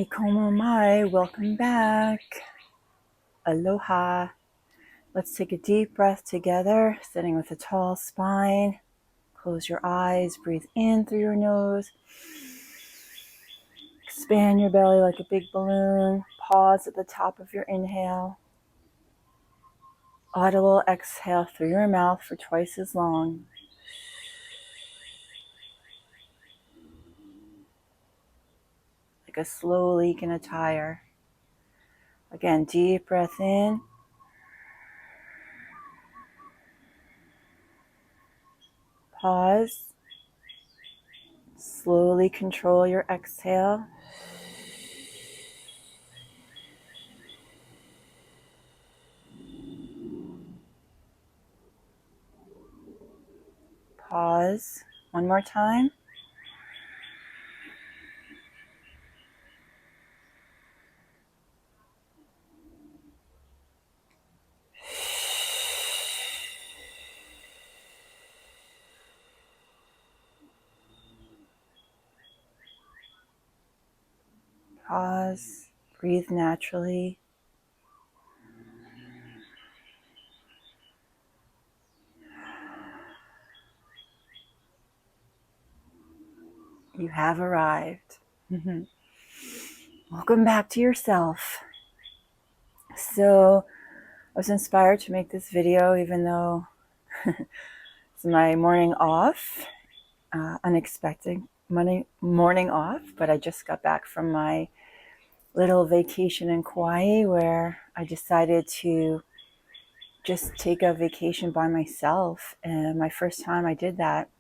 Ikomo Mai, welcome back. Aloha. Let's take a deep breath together, sitting with a tall spine. Close your eyes, breathe in through your nose. Expand your belly like a big balloon. Pause at the top of your inhale. Audible exhale through your mouth for twice as long. Like a slow leak in a tire. Again, deep breath in. Pause. Slowly control your exhale. Pause. One more time. Pause. Breathe naturally. You have arrived. Welcome back to yourself. So I was inspired to make this video even though it's my morning off, unexpected morning off, but I just got back from my little vacation in Kauai where I decided to just take a vacation by myself. And my first time I did that,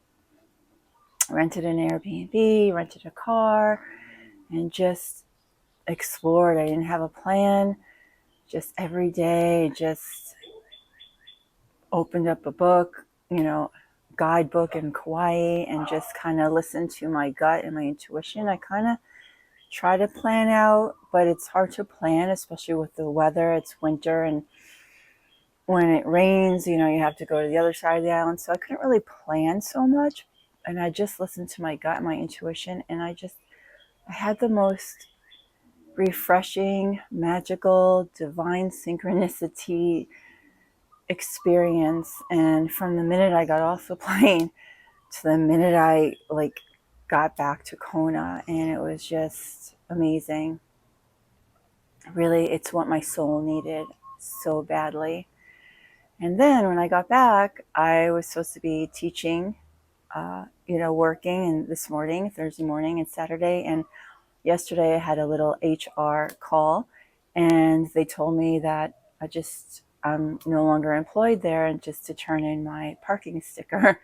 rented an Airbnb, rented a car, and just explored. I didn't have a plan. Just every day, just opened up a book, guidebook in Kauai, and just kind of listened to my gut and my intuition. I kind of try to plan out, but it's hard to plan, especially with the weather. It's winter, and when it rains, you have to go to the other side of the island. So I couldn't really plan so much. And I just listened to my gut and my intuition, and I had the most refreshing, magical, divine synchronicity experience. And from the minute I got off the plane to the minute I got back to Kona, and it was just amazing. Really, it's what my soul needed so badly. And then when I got back, I was supposed to be teaching, working, and this morning, Thursday morning and Saturday. And yesterday I had a little HR call, and they told me that I'm no longer employed there, and just to turn in my parking sticker.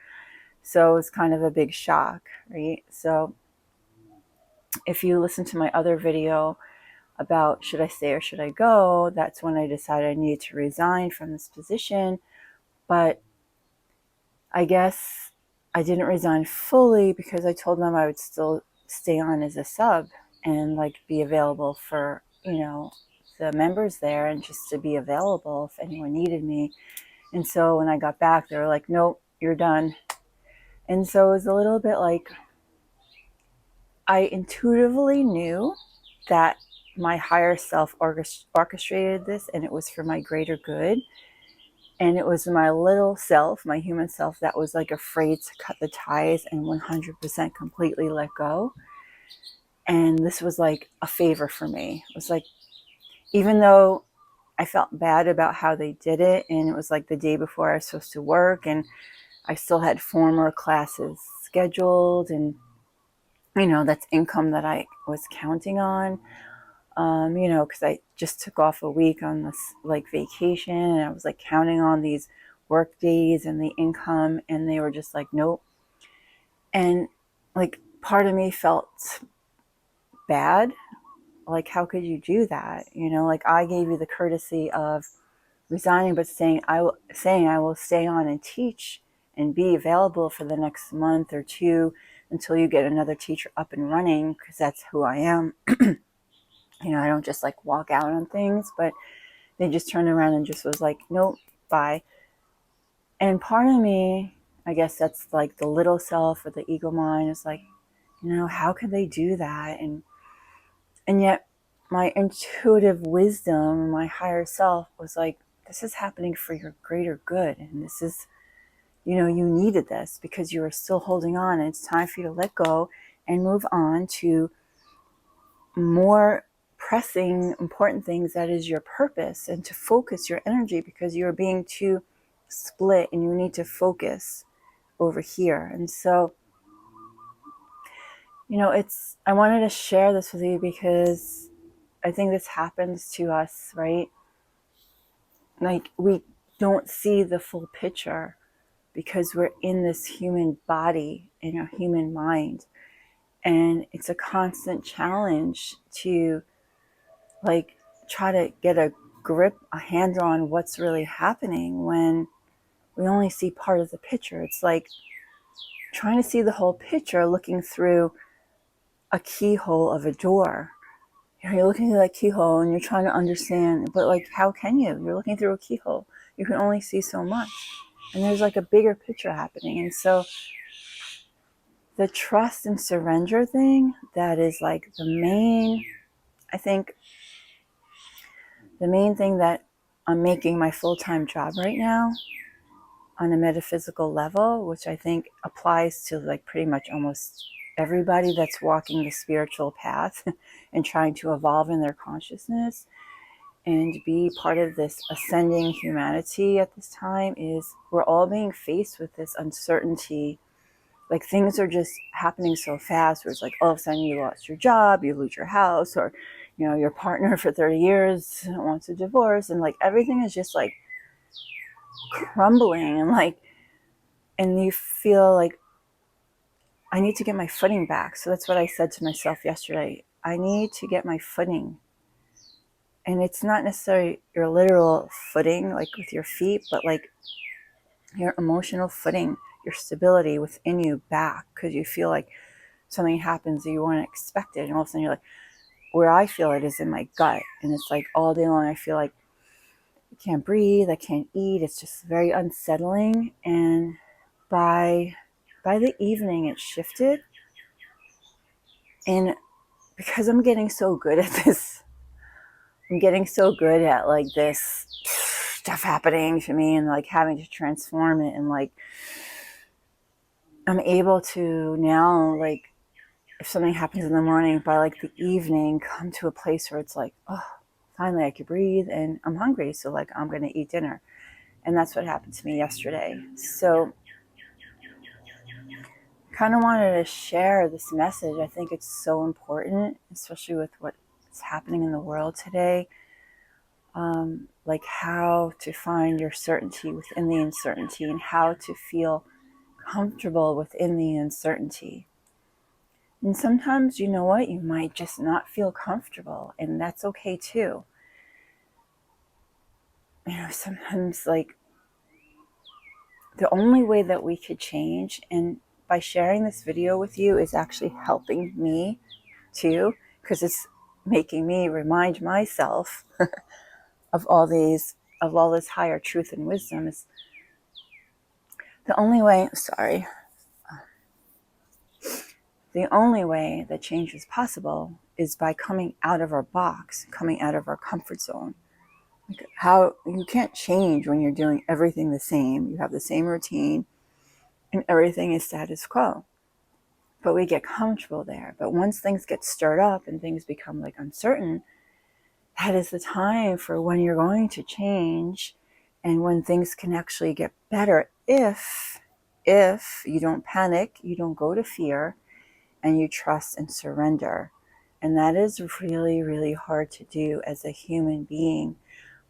So it was kind of a big shock, right? So if you listen to my other video about should I stay or should I go, that's when I decided I needed to resign from this position. But I guess I didn't resign fully because I told them I would still stay on as a sub and be available for, the members there, and just to be available if anyone needed me. And so when I got back, they were like, nope, you're done. And so it was a little bit like I intuitively knew that my higher self orchestrated this, and it was for my greater good. And it was my little self, my human self, that was afraid to cut the ties and 100% completely let go. And this was a favor for me. It was even though I felt bad about how they did it, and it was the day before I was supposed to work, and I still had former classes scheduled, and that's income that I was counting on, because I just took off a week on this vacation, and I was counting on these work days and the income, and they were just nope. And part of me felt bad. How could you do that? I gave you the courtesy of resigning, but saying I will stay on and teach and be available for the next month or two until you get another teacher up and running, because that's who I am. I don't just walk out on things, but they just turned around and just was nope, bye. And part of me, I guess that's the little self or the ego mind, is how could they do that? And yet my intuitive wisdom, my higher self was like, this is happening for your greater good. And this is, you needed this because you were still holding on. And it's time for you to let go and move on to more pressing, important things. That is your purpose, and to focus your energy, because you're being too split and you need to focus over here. And so, I wanted to share this with you because I think this happens to us, right? Like, we don't see the full picture because we're in this human body, in a human mind. And it's a constant challenge to, like, try to get a grip, a handle on what's really happening when we only see part of the picture. It's like trying to see the whole picture looking through a keyhole of a door. You're looking through that keyhole and you're trying to understand, but like, how can you? You're looking through a keyhole. You can only see so much. And there's like a bigger picture happening. And so the trust and surrender thing, that is like I think the main thing that I'm making my full-time job right now on a metaphysical level, which I think applies to like pretty much almost everybody that's walking the spiritual path and trying to evolve in their consciousness and be part of this ascending humanity at this time, is we're all being faced with this uncertainty. Like, things are just happening so fast where it's like all of a sudden you lost your job, you lose your house, or your partner for 30 years wants a divorce, and like everything is just like crumbling, and you feel like, I need to get my footing back. So that's what I said to myself yesterday. I need to get my footing. And it's not necessarily your literal footing, like with your feet, but like your emotional footing, your stability within you back, because you feel like something happens that you weren't expected, and all of a sudden you're like, where I feel it is in my gut, and it's like all day long I feel like I can't breathe, I can't eat. It's just very unsettling. And by the evening it shifted, and because I'm getting so good at this, I'm getting so good at like this stuff happening to me and like having to transform it, and like I'm able to now, like, if something happens in the morning, by like the evening come to a place where it's like, oh, finally I could breathe and I'm hungry, so like I'm gonna eat dinner. And that's what happened to me yesterday. So kind of wanted to share this message. I think it's so important, especially with what's happening in the world today. Like, how to find your certainty within the uncertainty, and how to feel comfortable within the uncertainty. And sometimes, you know what, you might just not feel comfortable, and that's okay too. Sometimes, like, the only way that we could change, and by sharing this video with you, is actually helping me too, because it's making me remind myself of all this higher truth and wisdom. Is the only way that change is possible is by coming out of our box, coming out of our comfort zone. Like, how you can't change when you're doing everything the same. You have the same routine and everything is status quo. But we get comfortable there. But once things get stirred up and things become like uncertain, that is the time for when you're going to change, and when things can actually get better if you don't panic, you don't go to fear, and you trust and surrender. And that is really, really hard to do as a human being.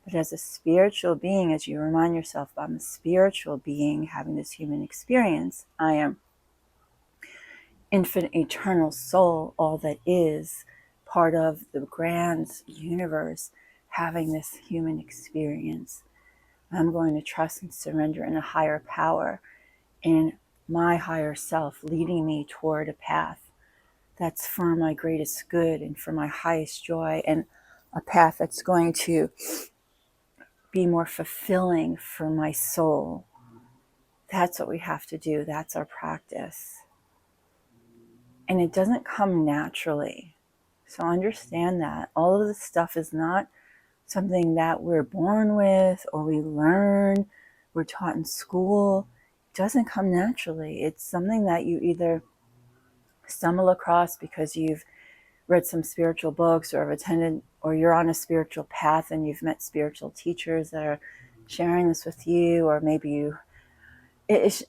But as a spiritual being, as you remind yourself, I'm a spiritual being having this human experience. I am infinite, eternal soul, all that is, part of the grand universe, having this human experience. I'm going to trust and surrender in a higher power, in my higher self, leading me toward a path that's for my greatest good and for my highest joy, and a path that's going to be more fulfilling for my soul. That's what we have to do. That's our practice. And it doesn't come naturally. So understand that all of this stuff is not something that we're born with or we learn, we're taught in school. It doesn't come naturally. It's something that you either stumble across because you've read some spiritual books or have attended, or you're on a spiritual path and you've met spiritual teachers that are sharing this with you, or maybe you,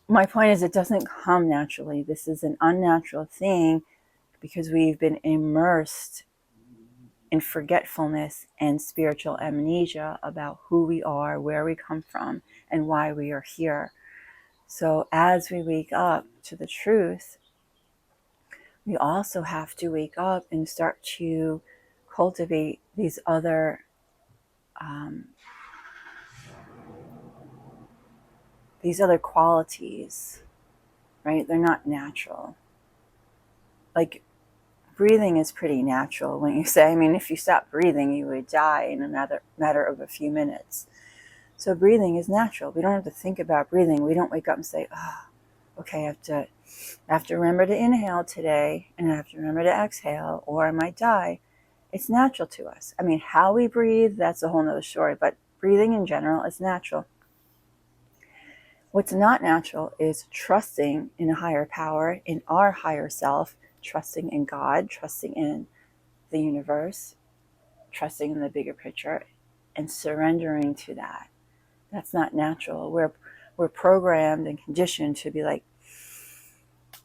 my point is it doesn't come naturally. This is an unnatural thing because we've been immersed in forgetfulness and spiritual amnesia about who we are, where we come from, and why we are here. So as we wake up to the truth, we also have to wake up and start to cultivate these other qualities, right? They're not natural. Like breathing is pretty natural when you say, I mean, if you stop breathing, you would die in a matter of a few minutes. So breathing is natural. We don't have to think about breathing. We don't wake up and say, oh, okay, I have to remember to inhale today and I have to remember to exhale or I might die. It's natural to us. I mean, how we breathe, that's a whole nother story, but breathing in general is natural. What's not natural is trusting in a higher power, in our higher self, trusting in God, trusting in the universe, trusting in the bigger picture, and surrendering to that. That's not natural. We're programmed and conditioned to be like,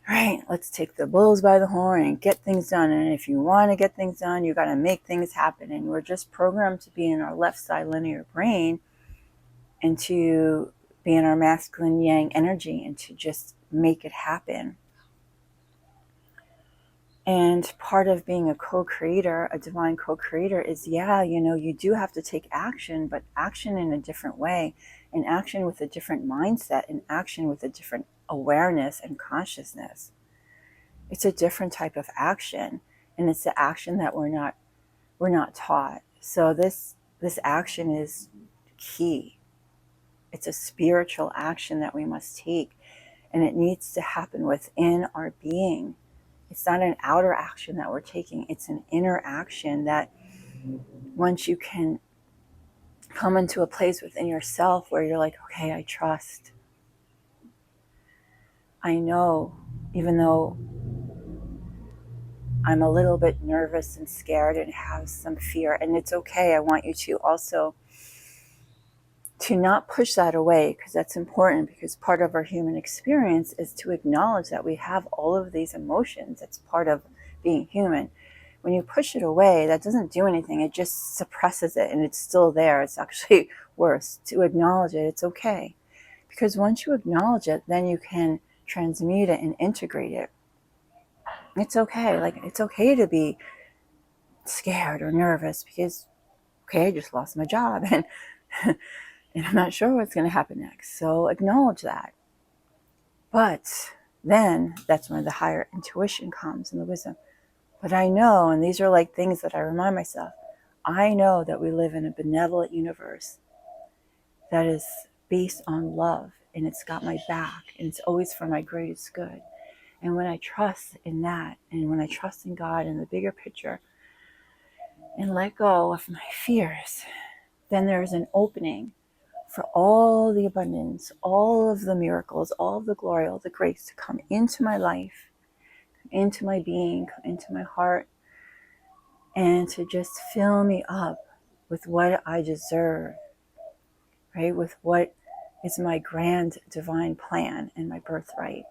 right, let's take the bulls by the horn and get things done. And if you want to get things done, you got to make things happen. And we're just programmed to be in our left side linear brain and to be in our masculine yang energy and to just make it happen. And part of being a co-creator, a divine co-creator is, you do have to take action, but action in a different way, and action with a different mindset, and action with a different awareness and consciousness. It's a different type of action, and it's the action that we're not taught. So this action is key. It's a spiritual action that we must take, and it needs to happen within our being. It's not an outer action that we're taking. It's an inner action that once you can come into a place within yourself where you're like, okay, I trust. I know, even though I'm a little bit nervous and scared and have some fear, and it's okay. I want you to also to not push that away, because that's important, because part of our human experience is to acknowledge that we have all of these emotions. It's part of being human. When you push it away, that doesn't do anything. It just suppresses it, and it's still there. It's actually worse. To acknowledge it, it's okay. Because once you acknowledge it, then you can transmute it and integrate it. It's okay. Like, it's okay to be scared or nervous because, okay, I just lost my job and and I'm not sure what's going to happen next. So acknowledge that. But then that's when the higher intuition comes and the wisdom. But I know, and these are like things that I remind myself, I know that we live in a benevolent universe that is based on love, and it's got my back, and it's always for my greatest good. And when I trust in that, and when I trust in God and the bigger picture, and let go of my fears, then there's an opening for all the abundance, all of the miracles, all of the glory, all the grace to come into my life, into my being, come into my heart, and to just fill me up with what I deserve, right? With what is my grand divine plan and my birthright.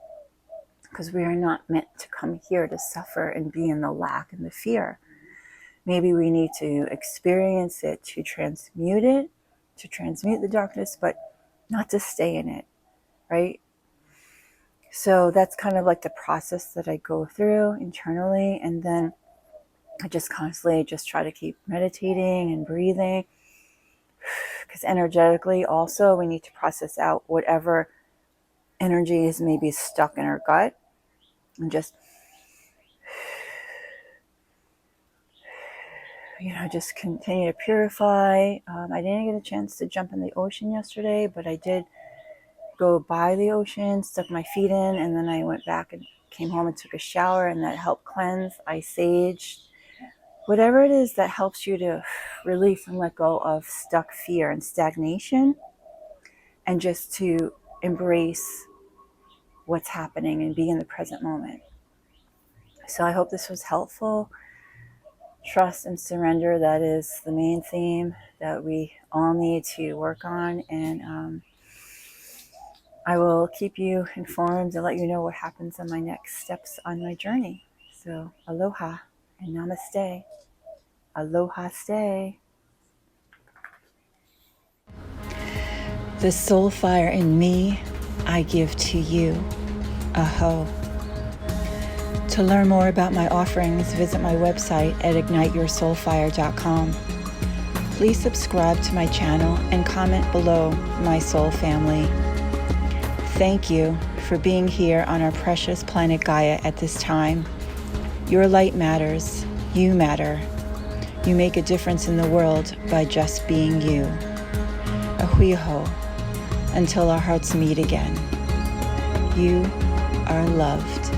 Because we are not meant to come here to suffer and be in the lack and the fear. Maybe we need to experience it to transmute the darkness, but not to stay in it, right? So that's kind of like the process that I go through internally. And then I just constantly just try to keep meditating and breathing. Because energetically also we need to process out whatever energy is maybe stuck in our gut. And just, just continue to purify. I didn't get a chance to jump in the ocean yesterday, but I did go by the ocean, stuck my feet in, and then I went back and came home and took a shower, and that helped cleanse. I saged. whatever it is that helps you to release and let go of stuck fear and stagnation, and just to embrace what's happening and be in the present moment. So I hope this was helpful. Trust and surrender, that is the main theme that we all need to work on. And I will keep you informed and let you know what happens on my next steps on my journey. So aloha and namaste. Aloha stay. The soul fire in me, I give to you. Aho. To learn more about my offerings, visit my website at igniteyoursoulfire.com. Please subscribe to my channel and comment below, my soul family. Thank you for being here on our precious planet Gaia at this time. Your light matters. You matter. You make a difference in the world by just being you. Ahuiho. Until our hearts meet again. You are loved.